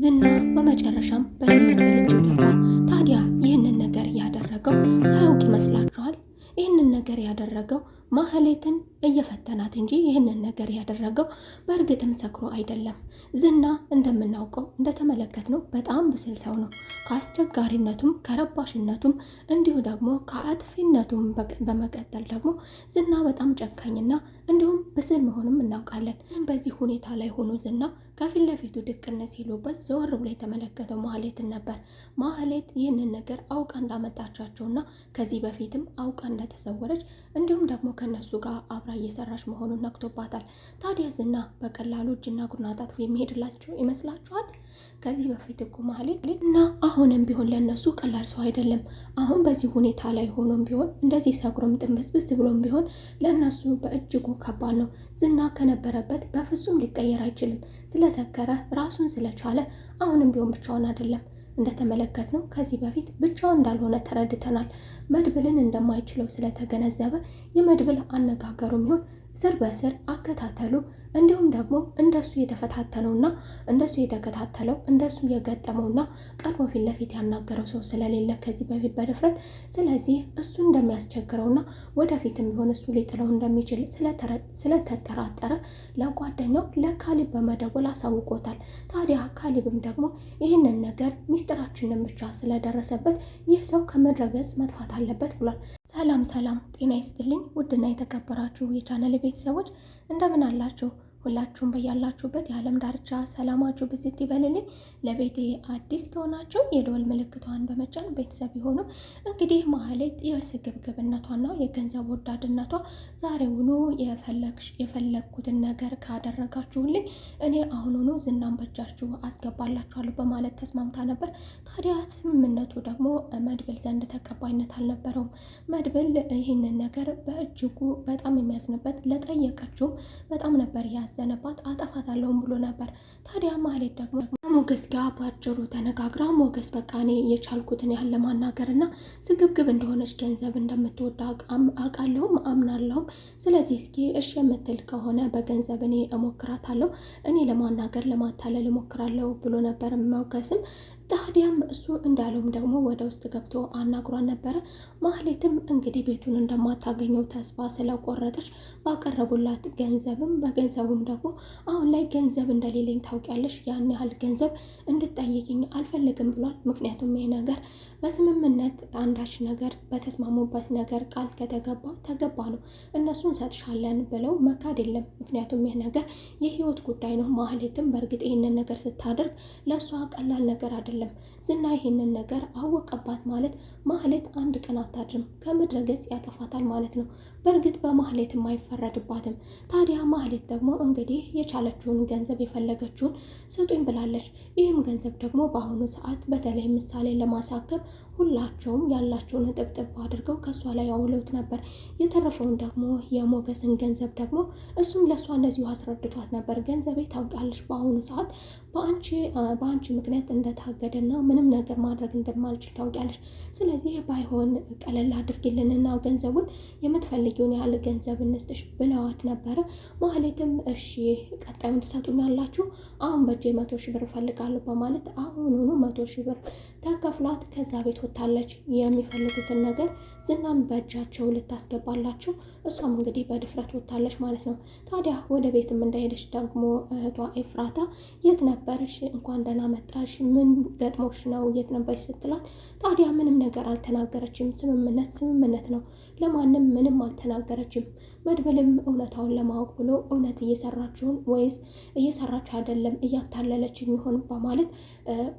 ዝና በመጨረሻም በመድብል እጅ ገባ። ታዲያ ይህንን ነገር ያደረገው ሳያውቅ ይመስላችኋል? ይህንን ነገር ያደረገው ማህሌትን እየፈተናት እንጂ ይህንን ነገር ያደረገው በእርግጥም ሰክሮ አይደለም። ዝና እንደምናውቀው እንደተመለከትነው በጣም ብስል ሰው ነው። ከአስቸጋሪነቱም ከረባሽነቱም እንዲሁ ደግሞ ከአጥፊነቱም በመቀጠል ደግሞ ዝና በጣም ጨካኝና እንዲሁም ብስል መሆኑም እናውቃለን። በዚህ ሁኔታ ላይ ሆኖ ዝና ከፊት ለፊቱ ድቅነ ሲሉበት ዘወር ብሎ የተመለከተው ማህሌትን ነበር። ማህሌት ይህንን ነገር አውቃ እንዳመጣቻቸውና ከዚህ በፊትም አውቃ እንደተሰወረች እንዲሁም ደግሞ ከነሱ ጋር አብራ እየሰራች መሆኑን ነቅቶባታል። ታዲያ ዝና በቀላሉ እጅና እግሩን አጣጥፎ የሚሄድላቸው ይመስላችኋል? ከዚህ በፊት እኮ ማህሌት እና አሁንም ቢሆን ለነሱ ቀላል ሰው አይደለም። አሁን በዚህ ሁኔታ ላይ ሆኖም ቢሆን እንደዚህ ሰክሮም ጥንብስብስ ብሎም ቢሆን ለነሱ በእጅጉ ከባድ ነው። ዝና ከነበረበት በፍጹም ሊቀየር አይችልም። ስለሰከረ ራሱን ስለቻለ አሁንም ቢሆን ብቻውን አይደለም። እንደተመለከትነው ከዚህ በፊት ብቻውን እንዳልሆነ ተረድተናል። መድብልን እንደማይችለው ስለተገነዘበ የመድብል አነጋገሩም ይሁን ስር በስር አከታተሉ እንዲሁም ደግሞ እንደሱ የተፈታተነውና እንደሱ የተከታተለው እንደሱ የገጠመውና ቀድሞ ፊት ለፊት ያናገረው ሰው ስለሌለ ከዚህ በፊት በድፍረት ስለዚህ እሱ እንደሚያስቸግረውና ወደፊትም ቢሆን እሱ ሊጥለው እንደሚችል ስለተጠራጠረ ለጓደኛው ለካሊብ በመደወል አሳውቆታል። ታዲያ ካሊብም ደግሞ ይህንን ነገር ሚስጥራችንን ብቻ ስለደረሰበት ይህ ሰው ከምድረ ገጽ መጥፋት አለበት ብሏል። ሰላም ሰላም፣ ጤና ይስጥልኝ ውድና የተከበራችሁ የቻናል ቤተሰቦች እንደምን አላችሁ? ሁላችሁም በያላችሁበት የዓለም ዳርቻ ሰላማችሁ ብዝት ይበልልኝ። ለቤቴ አዲስ ከሆናችሁ የደወል ምልክቷን በመጫን ቤተሰብ የሆኑ እንግዲህ ማህሌት የስግብግብነቷና የገንዘብ ወዳድነቷ ዛሬውኑ የፈለግኩትን ነገር ካደረጋችሁልኝ እኔ አሁኑኑ ዝናን በእጃችሁ አስገባላችኋለሁ በማለት ተስማምታ ነበር። ታዲያ ስምምነቱ ደግሞ መድብል ዘንድ ተቀባይነት አልነበረውም። መድብል ይህንን ነገር በእጅጉ በጣም የሚያዝንበት ለጠየቀችውም በጣም ነበር ዘነባት አጠፋታለሁም ብሎ ነበር። ታዲያ ማህሌት ደግሞ ሞገስ ጋር ባጭሩ ተነጋግራ ሞገስ በቃ እኔ የቻልኩትን ያህል ለማናገርና ስግብግብ እንደሆነች ገንዘብ እንደምትወዳ አውቃለሁም አምናለሁም። ስለዚህ እስኪ እሺ የምትል ከሆነ በገንዘብ እኔ እሞክራታለሁ፣ እኔ ለማናገር ለማታለል እሞክራለሁ ብሎ ነበር ሞገስም። ታዲያም እሱ እንዳለውም ደግሞ ወደ ውስጥ ገብቶ አናግሯን ነበረ። ማህሌትም እንግዲህ ቤቱን እንደማታገኘው ተስፋ ስለቆረጠች ባቀረቡላት ገንዘብም በገንዘቡም ደግሞ አሁን ላይ ገንዘብ እንደሌለኝ ታውቂያለሽ፣ ያን ያህል ገንዘብ እንድትጠይቅኝ አልፈልግም ብሏል። ምክንያቱም ይህ ነገር በስምምነት አንዳች ነገር በተስማሙበት ነገር ቃል ከተገባ ተገባ ነው። እነሱን እንሰጥሻለን ብለው መካድ የለም። ምክንያቱም ይህ ነገር የህይወት ጉዳይ ነው። ማህሌትም በእርግጥ ይህንን ነገር ስታደርግ ለእሷ ቀላል ነገር አይደለም። ዝና ይህንን ነገር አወቀባት ማለት ማህሌት አንድ ቀን አታድርም፣ ከምድረ ገጽ ያጠፋታል ማለት ነው። በእርግጥ በማህሌትም አይፈረድባትም። ታዲያ ማህሌት ደግሞ እንግዲህ የቻለችውን ገንዘብ የፈለገችውን ስጡኝ ብላለች። ይህም ገንዘብ ደግሞ በአሁኑ ሰዓት በተለይ ምሳሌ ለማሳከም ሁላቸውም ያላቸውን ጥብጥብ አድርገው ከእሷ ላይ አውለውት ነበር። የተረፈውን ደግሞ የሞገስን ገንዘብ ደግሞ እሱም ለእሷ እንደዚሁ አስረድቷት ነበር። ገንዘቤ ታውቂያለሽ በአሁኑ ሰዓት በአንቺ ምክንያት እንደታገደና ምንም ነገር ማድረግ እንደማልችል ታውቂያለሽ። ስለዚህ ባይሆን ቀለል አድርጊልንና ገንዘቡን የምትፈልጊውን ያህል ገንዘብ እንስጥሽ ብለዋት ነበረ። ማህሌትም እሺ ቀጣዩን ትሰጡኛላችሁ፣ አሁን በእጄ 100,000 ብር እፈልጋለሁ በማለት አሁኑኑ 100,000 ብር ተከፍሏት ከዛ ቤት ወጥታለች። የሚፈልጉትን ነገር ዝናን በእጃቸው ልታስገባላችሁ እሷም እንግዲህ በድፍረት ወጥታለች ማለት ነው። ታዲያ ወደ ቤትም እንዳሄደች ደግሞ እህቷ ኤፍራታ የት ነበርሽ? እንኳን ደህና መጣሽ፣ ምን ገጥሞሽ ነው? የት ነበርሽ ስትላት ታዲያ ምንም ነገር አልተናገረችም። ስምምነት ነው፣ ለማንም ምንም አልተናገረችም። መድብልም እውነታውን ለማወቅ ብሎ እውነት እየሰራችሁን ወይስ እየሰራችሁ አይደለም እያታለለችኝ ይሆን በማለት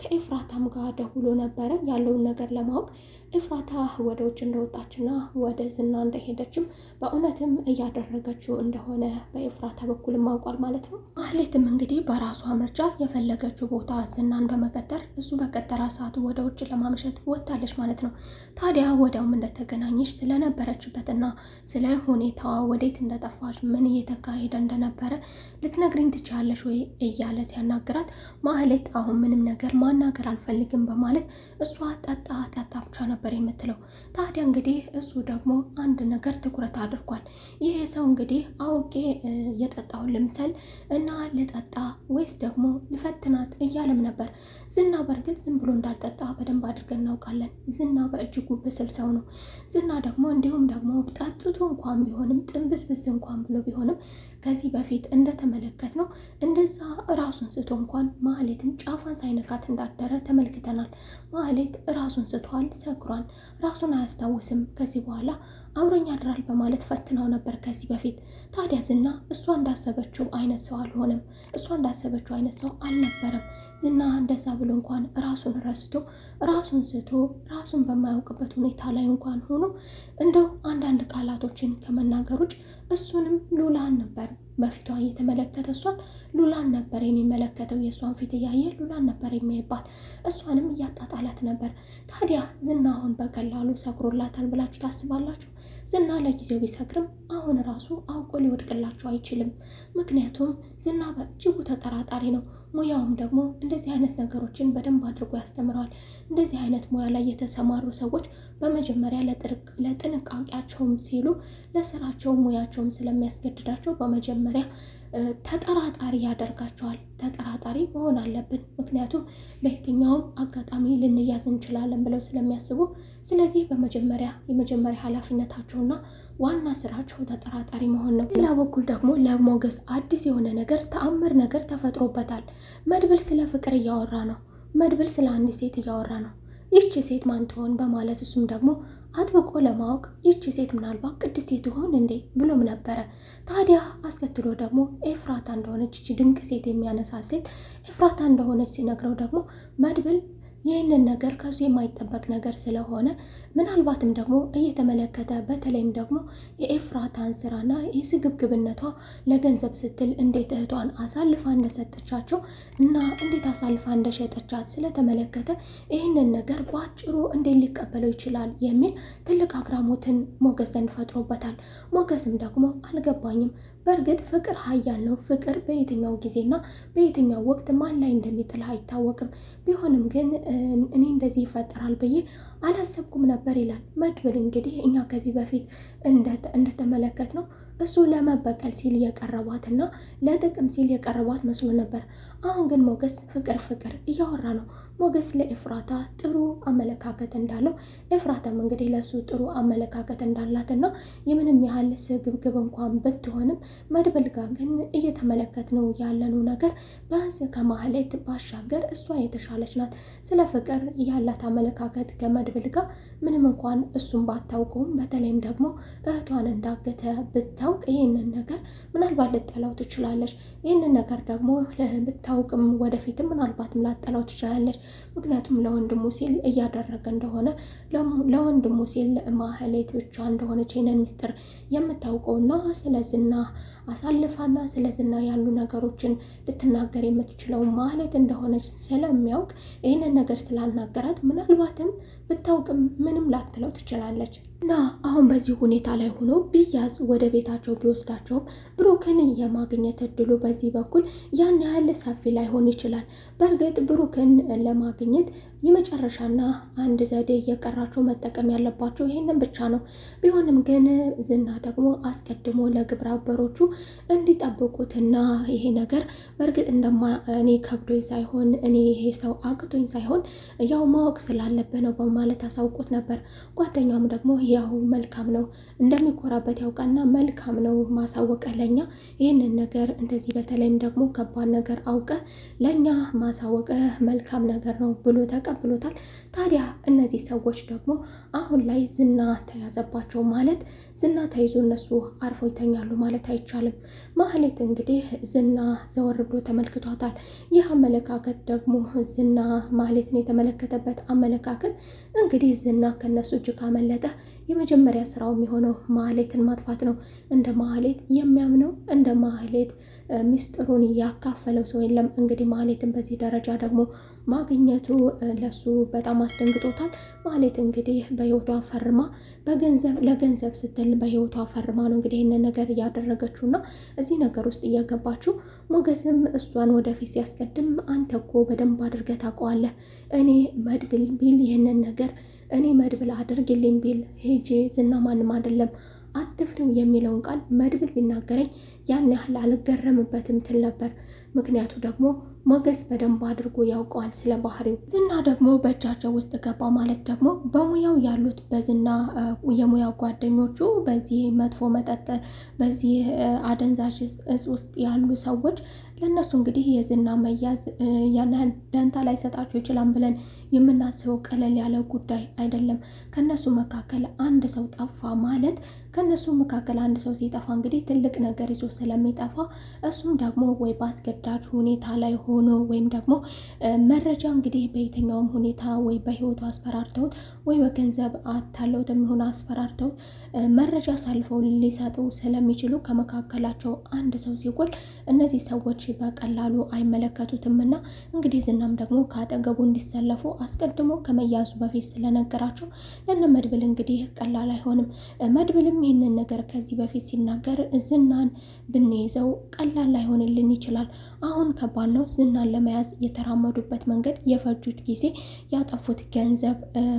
ከኤፍራታም ጋር ደውሎ ነበረ ያለውን ነገር ለማወቅ። ኤፍራታ ወደ ውጭ እንደወጣችና ወደ ዝና እንደሄደችም በእውነትም እያደረገችው እንደሆነ በኤፍራታ በኩል ማውቋል ማለት ነው። ማህሌትም እንግዲህ በራሷ ምርጫ የፈለገችው ቦታ ዝናን በመቀጠር እሱ በቀጠራ ሰዓቱ ወደ ውጭ ለማምሸት ወጥታለች ማለት ነው። ታዲያ ወዲያውም እንደተገናኘች ስለነበረችበትና ስለ ሁኔታዋ ወዴት እንደጠፋች ምን እየተካሄደ እንደነበረ ልትነግሪኝ ትችያለሽ ወይ እያለ ሲያናግራት ማህሌት አሁን ምንም ነገር ማናገር አልፈልግም በማለት እሷ ጠጣ ጠጣ ብቻ ነበር የምትለው። ታዲያ እንግዲህ እሱ ደግሞ አንድ ነገር ትኩረት አድርጓል። ይሄ ሰው እንግዲህ አውቄ የጠጣውን ልምሰል እና ልጠጣ ወይስ ደግሞ ልፈትናት እያለም ነበር። ዝና በእርግጥ ዝም ብሎ እንዳልጠጣ በደንብ አድርገን እናውቃለን። ዝና በእጅጉ ብስል ሰው ነው። ዝና ደግሞ እንዲሁም ደግሞ ጠጥቶ እንኳን ቢሆንም ጥንብስብስ እንኳን ብሎ ቢሆንም ከዚህ በፊት እንደተመለከት ነው እንደዛ ራሱን ስቶ እንኳን ማህሌትን ጫፏን ሳይነካት እንዳደረ ተመልክተናል። ማህሌት ራሱን ስቷል፣ ሰክሯል፣ ራሱን አያስታውስም። ከዚህ በኋላ አብሮኝ ያድራል በማለት ፈትናው ነበር ከዚህ በፊት። ታዲያ ዝና እሷ እንዳሰበችው አይነት ሰው አልሆነም። እሷ እንዳሰበችው አይነት ሰው አልነበረም። ዝና እንደዛ ብሎ እንኳን ራሱን ረስቶ ራሱን ስቶ ራሱን በማያውቅበት ሁኔታ ላይ እንኳን ሆኖ እንደው አንዳንድ ቃላቶችን ከመናገር ውጭ እሱንም ሉላን ነበር በፊቷ እየተመለከተ እሷን ሉላን ነበር የሚመለከተው። የእሷን ፊት እያየ ሉላን ነበር የሚያይባት። እሷንም እያጣጣላት ነበር። ታዲያ ዝና አሁን በቀላሉ ሰክሮላታል ብላችሁ ታስባላችሁ? ዝና ለጊዜው ቢሰክርም አሁን ራሱ አውቆ ሊወድቅላቸው አይችልም። ምክንያቱም ዝና በእጅጉ ተጠራጣሪ ነው። ሙያውም ደግሞ እንደዚህ አይነት ነገሮችን በደንብ አድርጎ ያስተምረዋል። እንደዚህ አይነት ሙያ ላይ የተሰማሩ ሰዎች በመጀመሪያ ለጥንቃቄያቸውም ሲሉ ለስራቸው ሙያቸውም ስለሚያስገድዳቸው በመጀመሪያ ተጠራጣሪ ያደርጋቸዋል። ተጠራጣሪ መሆን አለብን፣ ምክንያቱም በየትኛውም አጋጣሚ ልንያዝ እንችላለን ብለው ስለሚያስቡ። ስለዚህ የመጀመሪያ ኃላፊነታቸውና ዋና ስራቸው ተጠራጣሪ መሆን ነው። ሌላ በኩል ደግሞ ለሞገስ አዲስ የሆነ ነገር ተአምር ነገር ተፈጥሮበታል። መድብል ስለ ፍቅር እያወራ ነው። መድብል ስለ አንድ ሴት እያወራ ነው። ይቺ ሴት ማን ትሆን በማለት እሱም ደግሞ አጥብቆ ለማወቅ ይቺ ሴት ምናልባት ቅድስት ትሆን እንዴ ብሎም ነበረ። ታዲያ አስከትሎ ደግሞ ኤፍራታ እንደሆነች ይቺ ድንቅ ሴት የሚያነሳ ሴት ኤፍራታ እንደሆነች ሲነግረው ደግሞ መድብል ይህንን ነገር ከሱ የማይጠበቅ ነገር ስለሆነ ምናልባትም ደግሞ እየተመለከተ በተለይም ደግሞ የኤፍራታን ስራና የስግብግብነቷ ለገንዘብ ስትል እንዴት እህቷን አሳልፋ እንደሰጠቻቸው እና እንዴት አሳልፋ እንደሸጠቻት ስለተመለከተ ይህንን ነገር በአጭሩ እንዴት ሊቀበለው ይችላል የሚል ትልቅ አግራሞትን ሞገስ ዘንድ ፈጥሮበታል። ሞገስም ደግሞ አልገባኝም፣ በእርግጥ ፍቅር ኃያል ነው። ፍቅር በየትኛው ጊዜና በየትኛው ወቅት ማን ላይ እንደሚጥል አይታወቅም። ቢሆንም ግን እኔ እንደዚህ ይፈጠራል ብዬ አላሰብኩም ነበር ይላል መድብል። እንግዲህ እኛ ከዚህ በፊት እንደተመለከት ነው እሱ ለመበቀል ሲል የቀረቧትና ለጥቅም ሲል የቀረቧት መስሎ ነበር። አሁን ግን ሞገስ ፍቅር እያወራ ነው። ሞገስ ለኤፍራታ ጥሩ አመለካከት እንዳለው፣ ኤፍራታም እንግዲህ ለሱ ጥሩ አመለካከት እንዳላትና የምንም ያህል ስግብግብ እንኳን ብትሆንም መድብል ጋር ግን እየተመለከት ነው ያለነው ነገር ቢያንስ ከማህሌት ባሻገር እሷ የተሻለች ናት። ስለ ፍቅር ያላት አመለካከት ከመድብል ጋር ምንም እንኳን እሱን ባታውቀውም በተለይም ደግሞ እህቷን እንዳገተ ብታውቅ ይህንን ነገር ምናልባት ልጠላው ትችላለች። ይህንን ነገር ደግሞ ብታውቅም ወደፊትም ምናልባትም ላጠላው ትችላለች። ምክንያቱም ለወንድሙ ሲል እያደረገ እንደሆነ ለወንድሙ ሲል ማህሌት ብቻ እንደሆነች ይህንን ሚስጥር የምታውቀውና ስለ ዝና አሳልፋና ስለ ዝና ያሉ ነገሮችን ልትናገር የምትችለው ማህሌት እንደሆነች ስለሚያውቅ ይህንን ነገር ስላልናገራት ምናልባትም ብታውቅም ምንም ላትለው ትችላለች። እና አሁን በዚህ ሁኔታ ላይ ሆኖ ቢያዝ ወደ ቤታቸው ቢወስዳቸውም ብሩክን የማግኘት እድሉ በዚህ በኩል ያን ያህል ሰፊ ላይሆን ይችላል። በእርግጥ ብሩክን ለማግኘት የመጨረሻና አንድ ዘዴ እየቀራቸው መጠቀም ያለባቸው ይሄንን ብቻ ነው። ቢሆንም ግን ዝና ደግሞ አስቀድሞ ለግብረ አበሮቹ እንዲጠብቁትና ይሄ ነገር በእርግጥ እኔ ከብዶኝ ሳይሆን እኔ ይሄ ሰው አቅቶኝ ሳይሆን ያው ማወቅ ስላለበት ነው በማለት አሳውቁት ነበር። ጓደኛውም ደግሞ ያው መልካም ነው እንደሚኮራበት ያውቃና መልካም ነው ማሳወቀ ለኛ ይህንን ነገር እንደዚህ በተለይም ደግሞ ከባድ ነገር አውቀ ለኛ ማሳወቀ መልካም ነገር ነው ብሎ ተቀብሎታል። ታዲያ እነዚህ ሰዎች ደግሞ አሁን ላይ ዝና ተያዘባቸው ማለት ዝና ተይዞ እነሱ አርፈው ይተኛሉ ማለት አይቻልም። ማህሌት እንግዲህ ዝና ዘወር ብሎ ተመልክቷታል። ይህ አመለካከት ደግሞ ዝና ማህሌትን የተመለከተበት አመለካከት እንግዲህ ዝና ከነሱ እጅ ካመለጠ የመጀመሪያ ስራው የሚሆነው ማህሌትን ማጥፋት ነው። እንደ ማህሌት የሚያምነው እንደ ማህሌት ሚስጥሩን ያካፈለው ሰው የለም። እንግዲህ ማህሌትን በዚህ ደረጃ ደግሞ ማግኘቱ ለሱ በጣም አስደንግጦታል። ማህሌት እንግዲህ በህይወቷ ፈርማ ለገንዘብ ስትል በህይወቷ ፈርማ ነው እንግዲህ ይህንን ነገር እያደረገችውና እዚህ ነገር ውስጥ እየገባችው። ሞገስም እሷን ወደፊት ሲያስቀድም አንተ እኮ በደንብ አድርገህ ታውቀዋለህ፣ እኔ መድብል ቢል ይህንን ነገር እኔ መድብል አድርግልኝ ቢል ሄጄ ዝና ማንም አይደለም አትፍሪው የሚለውን ቃል መድብል ቢናገረኝ ያን ያህል አልገረምበትም ትል ነበር። ምክንያቱ ደግሞ ሞገስ በደንብ አድርጎ ያውቀዋል ስለ ባህሪው። ዝና ደግሞ በእጃቸው ውስጥ ገባ ማለት ደግሞ በሙያው ያሉት በዝና የሙያ ጓደኞቹ በዚህ መጥፎ መጠጥ በዚህ አደንዛዥ እጽ ውስጥ ያሉ ሰዎች ለእነሱ እንግዲህ የዝና መያዝ ያን ያህል ደንታ ላይ ሰጣቸው ይችላል ብለን የምናስበው ቀለል ያለ ጉዳይ አይደለም። ከነሱ መካከል አንድ ሰው ጠፋ ማለት ከነሱ መካከል አንድ ሰው ሲጠፋ እንግዲህ ትልቅ ነገር ይዞ ስለሚጠፋ እሱም ደግሞ ወይ በአስገዳጅ ሁኔታ ላይ ሆኖ ወይም ደግሞ መረጃ እንግዲህ በየትኛውም ሁኔታ ወይ በህይወቱ አስፈራርተውት ወይ በገንዘብ አታለውት የሚሆን አስፈራርተው መረጃ አሳልፈው ሊሰጡ ስለሚችሉ ከመካከላቸው አንድ ሰው ሲጎል እነዚህ ሰዎች በቀላሉ አይመለከቱትም እና እንግዲህ ዝናም ደግሞ ከአጠገቡ እንዲሰለፉ አስቀድሞ ከመያዙ በፊት ስለነገራቸው ለነ መድብል እንግዲህ ቀላል አይሆንም። መድብልም ይህንን ነገር ከዚህ በፊት ሲናገር ዝናን ብንይዘው ቀላል ላይሆንልን ይችላል፣ አሁን ከባድ ነው። ዝናን ለመያዝ የተራመዱበት መንገድ፣ የፈጁት ጊዜ፣ ያጠፉት ገንዘብ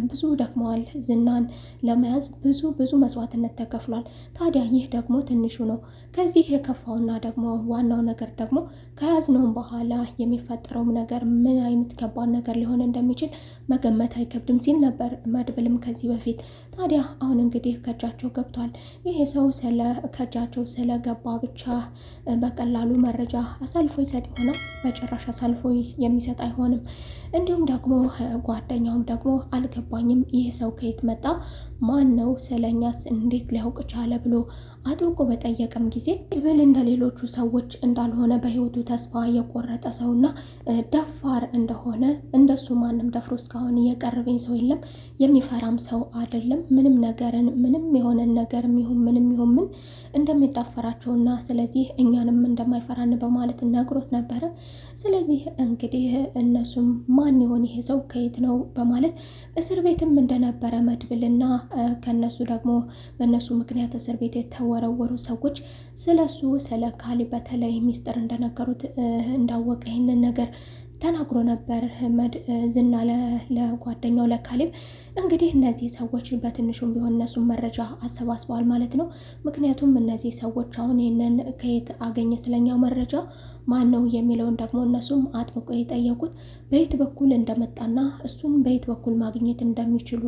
ብዙ ደክመዋል። ዝናን ለመያዝ ብዙ መስዋዕትነት ተከፍሏል። ታዲያ ይህ ደግሞ ትንሹ ነው። ከዚህ የከፋውና ደግሞ ዋናው ነገር ደግሞ ከያዝነውም በኋላ የሚፈጠረውም ነገር ምን አይነት ከባድ ነገር ሊሆን እንደሚችል መገመት አይከብድም ሲል ነበር መድብልም ከዚህ በፊት። ታዲያ አሁን እንግዲህ ከእጃቸው ገብቷል። ይሄ ሰው ከእጃቸው ስለገባ ብቻ በቀላሉ መረጃ አሳልፎ ይሰጥ ይሆናል? በጭራሽ አሳልፎ የሚሰጥ አይሆንም። እንዲሁም ደግሞ ጓደኛውም ደግሞ አልገባኝም፣ ይህ ሰው ከየት መጣ? ማን ነው? ስለኛስ እንዴት ሊያውቅ ቻለ? ብሎ አጥብቆ በጠየቀም ጊዜ መድብል እንደ ሌሎቹ ሰዎች እንዳልሆነ በህይወቱ ተስፋ የቆረጠ ሰውና ደፋር እንደሆነ እንደሱ ማንም ደፍሮ እስካሁን እየቀረበኝ ሰው የለም፣ የሚፈራም ሰው አይደለም። ምንም የሆነን ነገር ይሁን ምንም ይሁን ምን እንደሚዳፈራቸውና ስለዚህ እኛንም እንደማይፈራን በማለት ነግሮት ነበረ። ስለዚህ እንግዲህ እነሱም ማን ይሆን ይሄ ሰው ከየት ነው በማለት እስር ቤትም እንደነበረ መድብልና ከነሱ ደግሞ በእነሱ ምክንያት እስር ቤት የተወረወሩ ሰዎች ስለሱ ስለ ካሌብ በተለይ ሚስጥር እንደነገሩት እንዳወቀ ይህንን ነገር ተናግሮ ነበር ዝና ለጓደኛው ለካሌብ። እንግዲህ እነዚህ ሰዎች በትንሹም ቢሆን እነሱን መረጃ አሰባስበዋል ማለት ነው። ምክንያቱም እነዚህ ሰዎች አሁን ይህንን ከየት አገኘ ስለኛው መረጃ ማን ነው የሚለውን ደግሞ እነሱም አጥብቆ የጠየቁት በየት በኩል እንደመጣና እሱን በየት በኩል ማግኘት እንደሚችሉ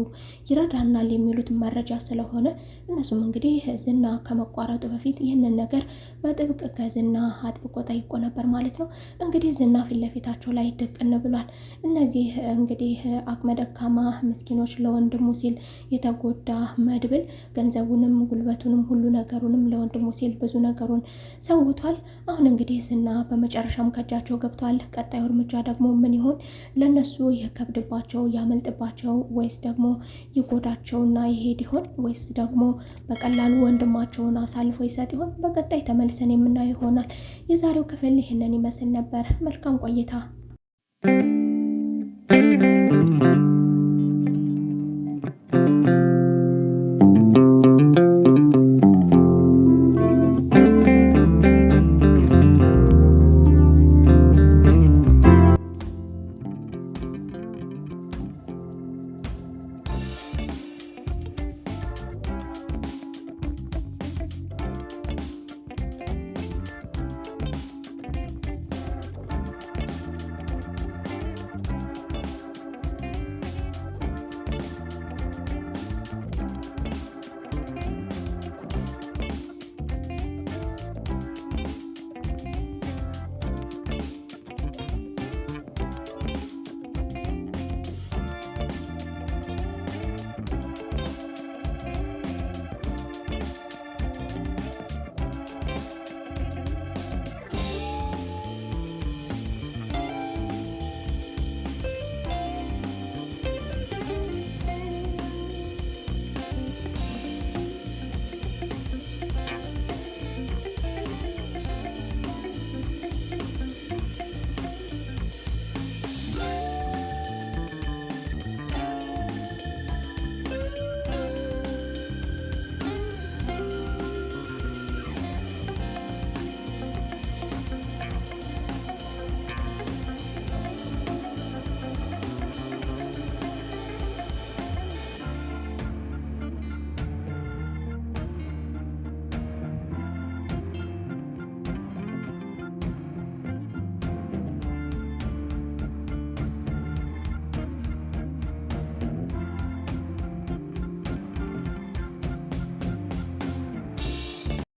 ይረዳናል የሚሉት መረጃ ስለሆነ እነሱም እንግዲህ ዝና ከመቋረጡ በፊት ይህንን ነገር በጥብቅ ከዝና አጥብቆ ጠይቆ ነበር ማለት ነው። እንግዲህ ዝና ፊት ለፊታቸው ላይ ድቅን ብሏል። እነዚህ እንግዲህ አቅመ ደካማ ምስኪኖች ለወንድሙ ሲል የተጎዳ መድብል ገንዘቡንም ጉልበቱንም ሁሉ ነገሩንም ለወንድሙ ሲል ብዙ ነገሩን ሰውቷል። አሁን እንግዲህ ዝና በመጨረሻም ከእጃቸው ገብቷል። ቀጣዩ እርምጃ ደግሞ ምን ይሆን? ለነሱ የከብድባቸው ያመልጥባቸው ወይስ ደግሞ ይጎዳቸውና ይሄድ ይሆን? ወይስ ደግሞ በቀላሉ ወንድማቸውን አሳልፎ ይሰጥ ይሆን? በቀጣይ ተመልሰን የምናየው ይሆናል። የዛሬው ክፍል ይህንን ይመስል ነበር። መልካም ቆይታ።